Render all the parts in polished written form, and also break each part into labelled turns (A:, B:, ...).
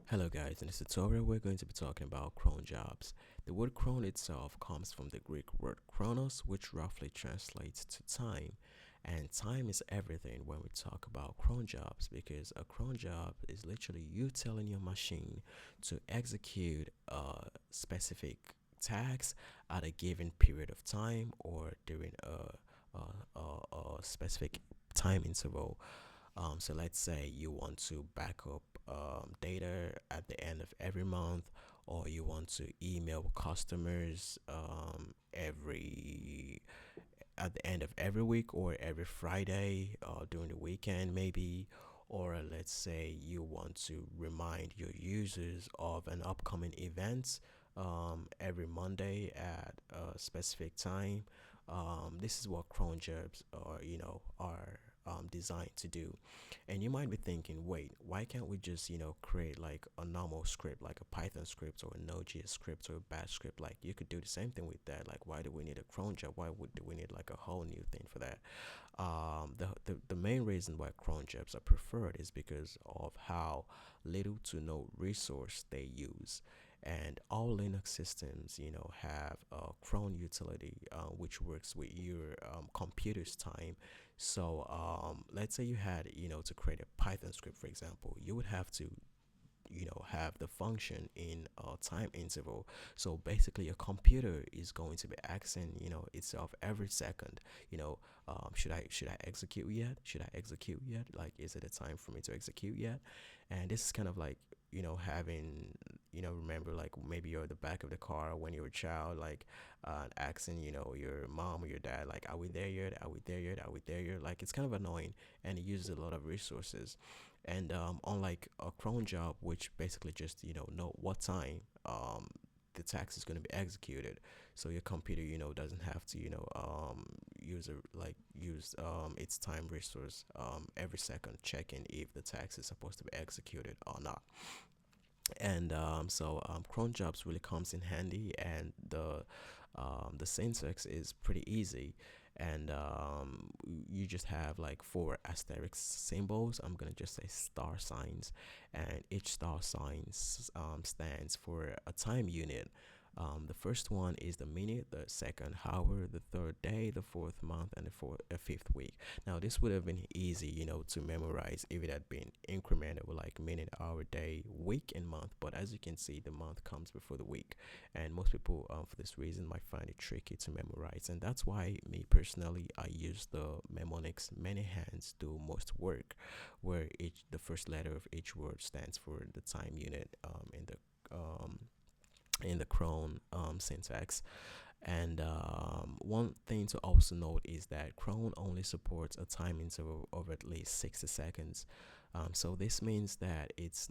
A: Hello guys, in this tutorial we're going to be talking about cron jobs. The word cron itself comes from the Greek word chronos, which roughly translates to time. And time is everything when we talk about cron jobs, because a cron job is literally you telling your machine to execute a specific task at a given period of time or during a specific time interval. So let's say you want to back up data at the end of every month, or you want to email customers every at the end of every week or every Friday during the weekend, maybe. Or let's say you want to remind your users of an upcoming event every Monday at a specific time. This is what cron jobs are designed to do. And you might be thinking, wait, why can't we just, create like a normal script, like a Python script or a Node.js script or a Bash script? Like you could do the same thing with that. Like, why do we need a cron job? Why would we need like a whole new thing for that? The main reason why cron jobs are preferred is because of how little to no resource they use. And all Linux systems, have a cron utility, which works with your computer's time. So let's say you had, to create a Python script, for example, you would have to have the function in a time interval. So basically a computer is going to be asking itself every second, should I execute yet, like, is it a time for me to execute yet? And this is kind of like having remember, like, maybe you're at the back of the car when you're a child, like asking your mom or your dad, like, are we there yet, like, it's kind of annoying, and it uses a lot of resources. And unlike a cron job, which basically just know what time the task is going to be executed, so your computer doesn't have to use its time resource every second, checking if the task is supposed to be executed or not. And cron jobs really comes in handy, and the syntax is pretty easy. And you just have like four asterisk symbols. I'm gonna just say star signs, and each star sign stands for a time unit. The first one is the minute, the second hour, the third day, the fourth month, and the fifth week. Now, this would have been easy, to memorize if it had been incremented with like minute, hour, day, week, and month. But as you can see, the month comes before the week, and most people, for this reason, might find it tricky to memorize. And that's why, me personally, I use the mnemonics "many hands do most work," where each the first letter of each word stands for the time unit in the cron syntax. And one thing to also note is that cron only supports a time interval of at least 60 seconds. So this means that it's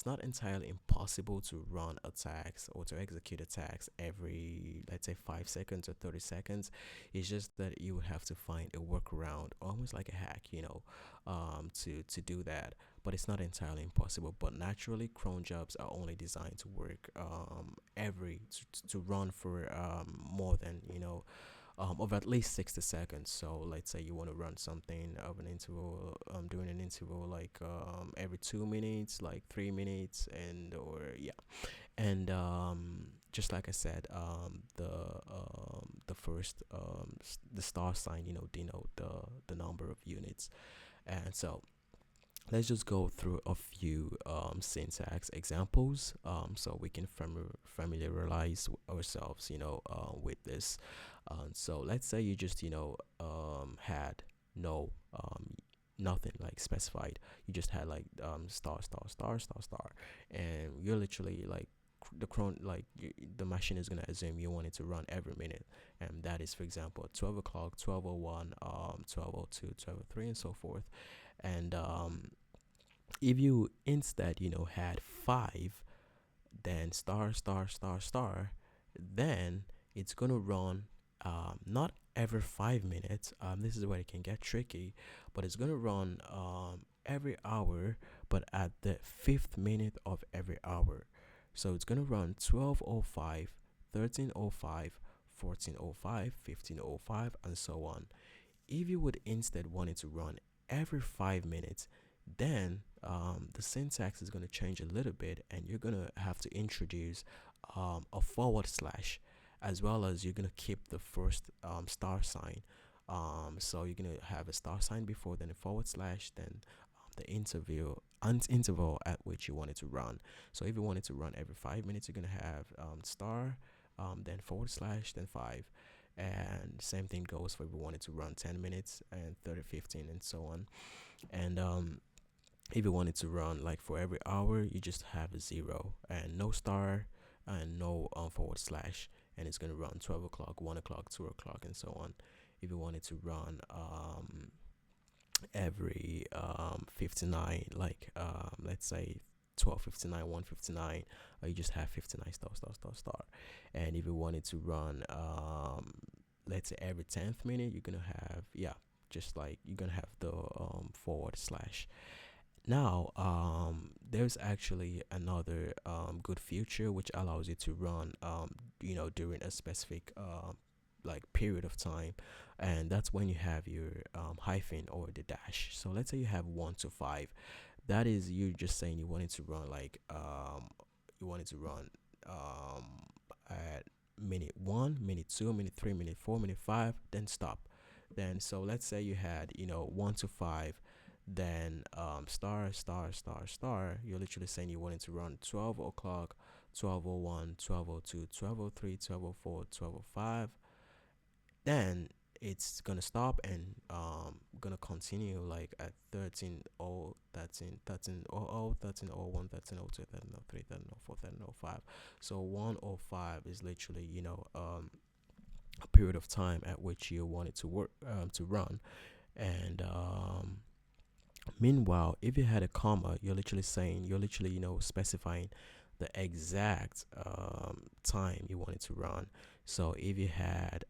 A: not entirely impossible to run a task or to execute a task every, let's say, 5 seconds or 30 seconds. It's just that you would have to find a workaround, almost like a hack, to do that. But it's not entirely impossible. But naturally, cron jobs are only designed to work to run for more than of at least 60 seconds. So let's say you want to run something of an interval, doing an interval like every 2 minutes, like 3 minutes, and or yeah. And just like I said, the first the star sign denote the number of units. And so let's just go through a few syntax examples, so we can familiarize ourselves with this. So let's say you just had no nothing like specified. You just had like star star star star star, and you're literally like the machine is gonna assume you want it to run every minute, and that is, for example, 12 o'clock, 12:01, 12:02, 12:03, and so forth. And if you instead had five, then star star star star, then it's gonna run not every 5 minutes. This is where it can get tricky, but it's gonna run every hour, but at the fifth minute of every hour. So it's gonna run 12:05, 13:05, 14:05, 15:05, and so on. If you would instead want it to run every 5 minutes, Then the syntax is going to change a little bit, and you're going to have to introduce a forward slash, as well as you're going to keep the first star sign. So you're going to have a star sign before, then a forward slash, then the interval at which you want it to run. So if you want it to run every 5 minutes, you're going to have star, then forward slash, then five. And same thing goes for if you want it to run 10 minutes and 30, 15, and so on. And if you want it to run like for every hour, you just have a zero and no star and no forward slash, and it's going to run 12 o'clock, 1 o'clock, 2 o'clock, and so on. If you want it to run every 59, like let's say 12:59, 1:59, you just have 59 star star star star. And if you want it to run let's say every 10th minute, you're gonna have, yeah, just like you're gonna have the forward slash. Now, there's actually another good feature which allows you to run, during a specific like period of time, and that's when you have your hyphen or the dash. So let's say you have 1 to 5. That is you just saying you want it to run like you want it to run um, at minute one, minute two, minute three, minute four, minute five, then stop. Then so let's say you had 1 to 5, then star star star star. You're literally saying you wanted to run 12 o'clock, 12:01, 12:02, 12:03, 12:04, 12:05. Then it's gonna stop and gonna continue like at 13:0, 13:00, 13:01, 13:02, 13:03, 13:04, 13:05. So 1:05 is literally a period of time at which you want it to work to run. And meanwhile, if you had a comma, you're literally specifying the exact time you want it to run. So if you had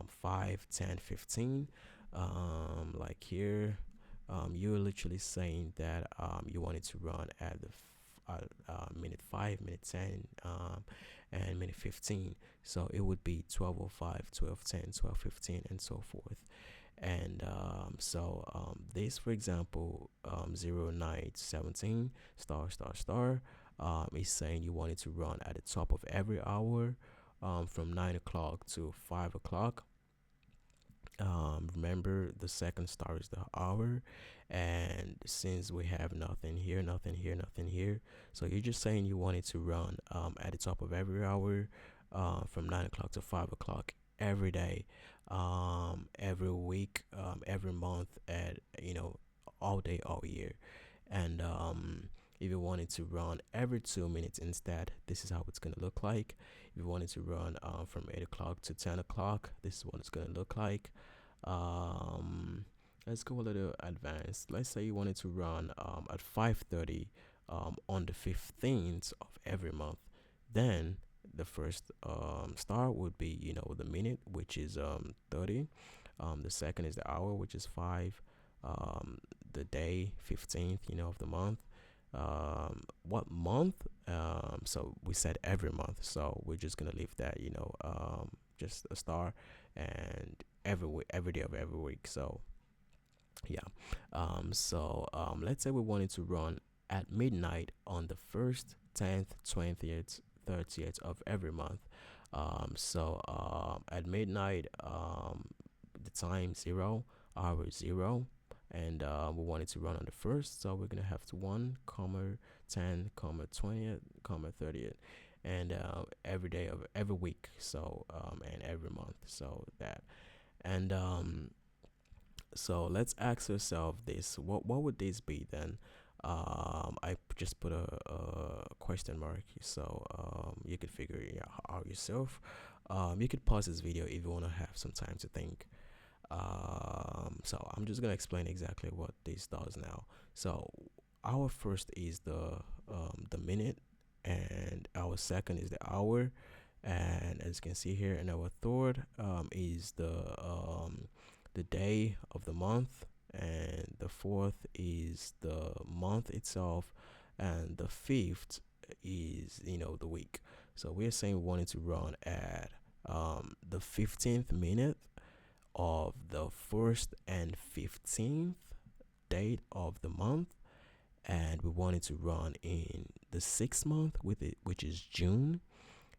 A: 5, 10, 15, like here, you're literally saying that you want it to run at the minute 5, minute 10, and minute 15. So it would be 12:05, 12:10, 12:15, and so forth. And this, for example, 0917 star star star is saying you want it to run at the top of every hour, from 9 o'clock to 5 o'clock. Remember, the second star is the hour, and since we have nothing here, nothing here, nothing here, so you're just saying you want it to run at the top of every hour, from 9 o'clock to 5 o'clock every day, every week, every month, at all day, all year. And if you want it to run every 2 minutes instead, this is how it's gonna look like. If you want it to run from 8 o'clock to 10 o'clock, this is what it's gonna look like. um let's go a little advanced. Let's say you want it to run at 5:30 on the 15th of every month. Then the first star would be the minute, which is 30. The second is the hour, which is 5. The day, 15th, of the month. What month? So we said every month, so we're just gonna leave that, just a star, and every day of every week. So yeah. Let's say we wanted to run at midnight on the 1st, 10th, 20th, 30th of every month. At midnight, the time 0, hour 0, and we want it to run on the 1st, so we're gonna have to 1, comma 10, comma 20th, comma 30th, and every day of every week. And every month. So that, and so let's ask ourselves this: what would this be then? I just put a question mark, so you could figure it out yourself. You could pause this video if you want to have some time to think. So I'm just gonna explain exactly what this does now. So our first is the minute, and our second is the hour, and as you can see here, and our third is the day of the month, and the fourth is the month itself, and the fifth is the week. So we're saying we wanted to run at the 15th minute of the first and 15th date of the month, and we want it to run in the 6th month with it, which is June,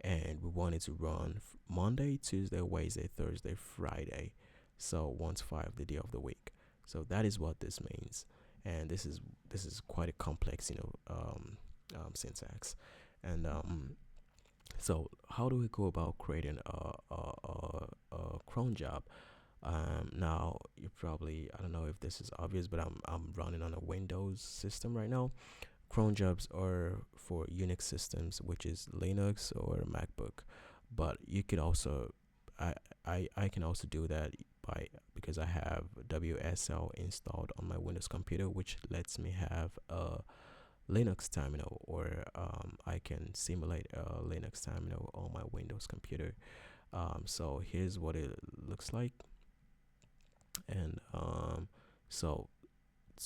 A: and we want it to run Monday, Tuesday, Wednesday, Thursday, Friday. So 1 to 5, the day of the week. So that is what this means, and this is quite a complex, syntax. And so how do we go about creating a cron job? Now you probably, I don't know if this is obvious, but I'm running on a Windows system right now. Cron jobs are for Unix systems, which is Linux or MacBook. But you could also, I I can also do that by, because I have WSL installed on my Windows computer, which lets me have a Linux terminal, or I can simulate a Linux terminal on my Windows computer. So here's what it looks like, and so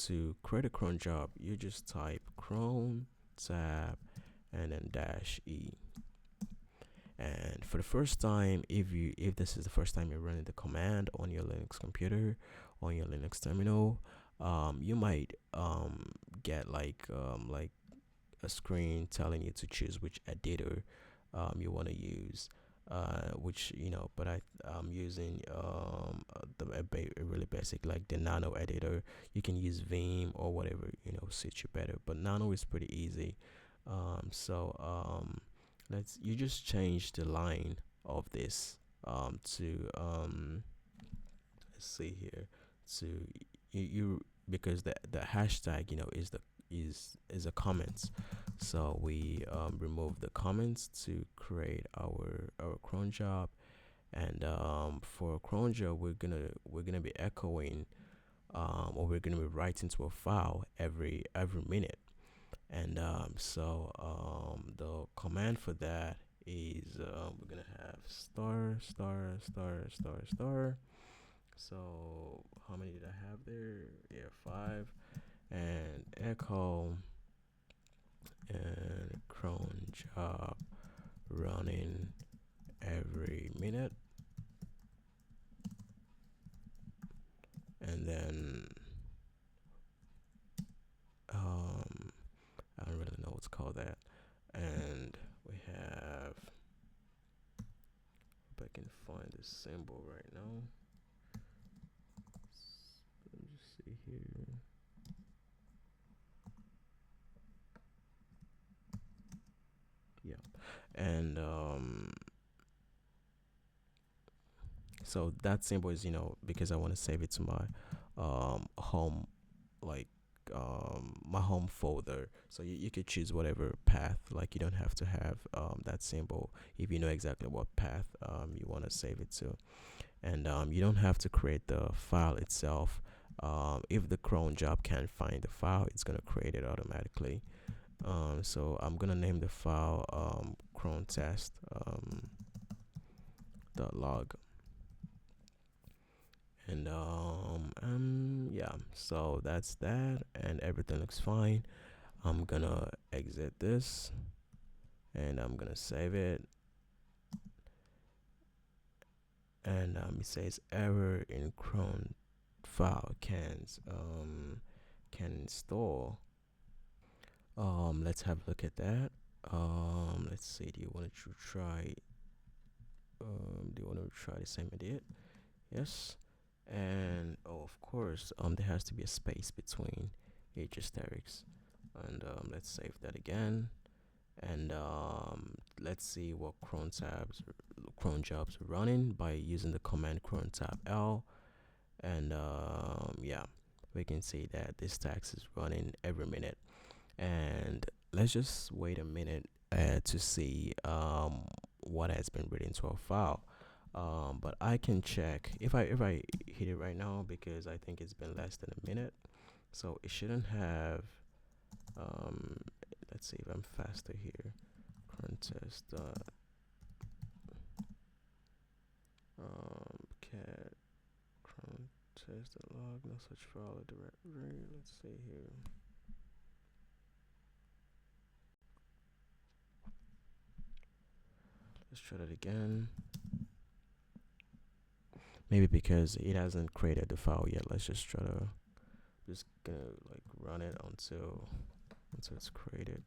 A: to create a cron job, you just type cron tab and then dash e. And for the first time, if this is the first time you're running the command on your Linux computer, on your Linux terminal, you might get like a screen telling you to choose which editor you want to use. Which, but I'm using a really basic, like the Nano editor. You can use Vim or whatever suits you better, but Nano is pretty easy. So let's you just change the line of this to let's see here, to you because the hashtag is a comments. So we remove the comments to create our cron job. And for cron job, we're gonna be echoing, or we're gonna be writing to a file every minute. And the command for that is, we're gonna have star star star star star. So how many did I have there? Yeah, 5. And echo and cron job running every minute. And then I don't really know what's called that. And we have, if I can find the symbol right now. Let me just see here. Yeah. And so that symbol is, because I want to save it to my home, like my home folder. So you could choose whatever path, like you don't have to have that symbol if you know exactly what path you want to save it to. And you don't have to create the file itself. If the cron job can't find the file, it's gonna create it automatically. So I'm gonna name the file cron test .log. And yeah, so that's that, and everything looks fine. I'm gonna exit this, and I'm gonna save it. And it says error in cron file can install. Let's have a look at that. Let's see, do you want to try the same idea? Yes. And oh, of course, there has to be a space between each asterisk. And let's save that again. And let's see what cron jobs are running by using the command cron tab L. And yeah, we can see that this task is running every minute. And let's just wait a minute to see what has been written to our file. But I can check if I hit it right now, because I think it's been less than a minute, so it shouldn't have. Um, let's see if I'm faster here. Cron test. Cat cron test log, no such file or directory. Let's see here. Let's try that again. Maybe because it hasn't created the file yet. Let's just try to just gonna like run it until it's created,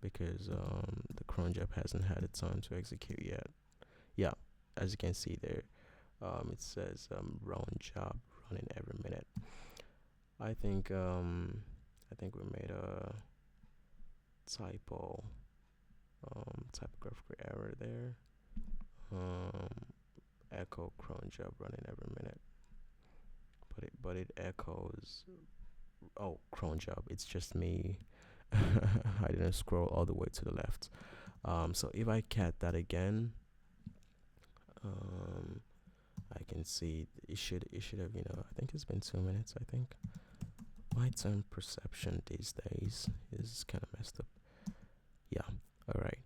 A: because the cron job hasn't had the time to execute yet. Yeah, as you can see there, it says run job running every minute. I think we made a typo, typographical error there. Um, echo cron job running every minute, but it echoes. Oh, cron job. It's just me. I didn't scroll all the way to the left. So if I cat that again, um, I can see it should have, I think it's been 2 minutes. I think my time perception these days is kind of messed up. Yeah. All right.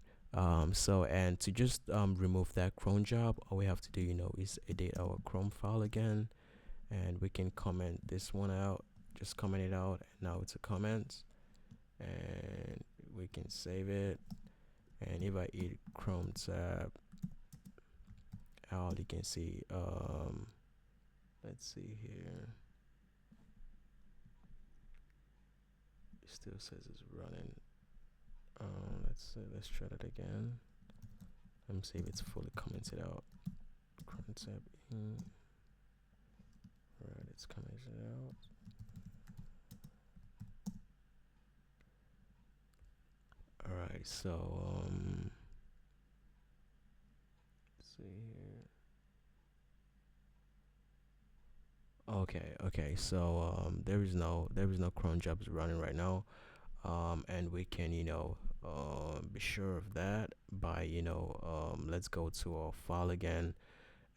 A: So and to just remove that cron job, all we have to do, is edit our Chrome file again, and we can comment this one out. Just comment it out, and now it's a comment, and we can save it. And if I hit Chrome tab out, you can see, let's see here, it still says it's running. Let's try that again. Let me see if it's fully commented out. Chrome tab in. Right, it's commented out. All right, so let's see here. Okay. So there is no cron jobs running right now. And we can, be sure of that by, let's go to our file again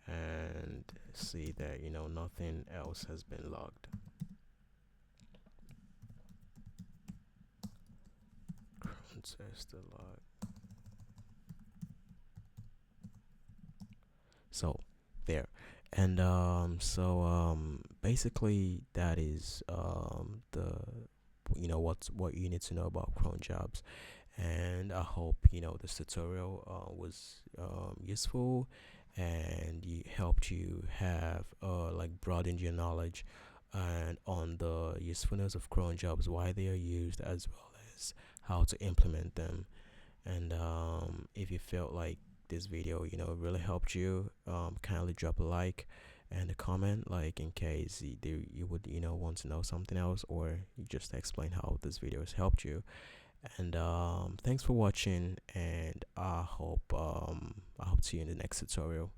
A: and see that, nothing else has been logged. Cron test the log. So there. And basically that is the what you need to know about cron jobs. And I hope this tutorial was useful, and helped you have like broadened your knowledge and on the usefulness of cron jobs, why they are used, as well as how to implement them. And if you felt like this video really helped you, kindly drop a like and a comment, like, in case you would want to know something else, or you just explain how this video has helped you. And thanks for watching, and I hope to see you in the next tutorial.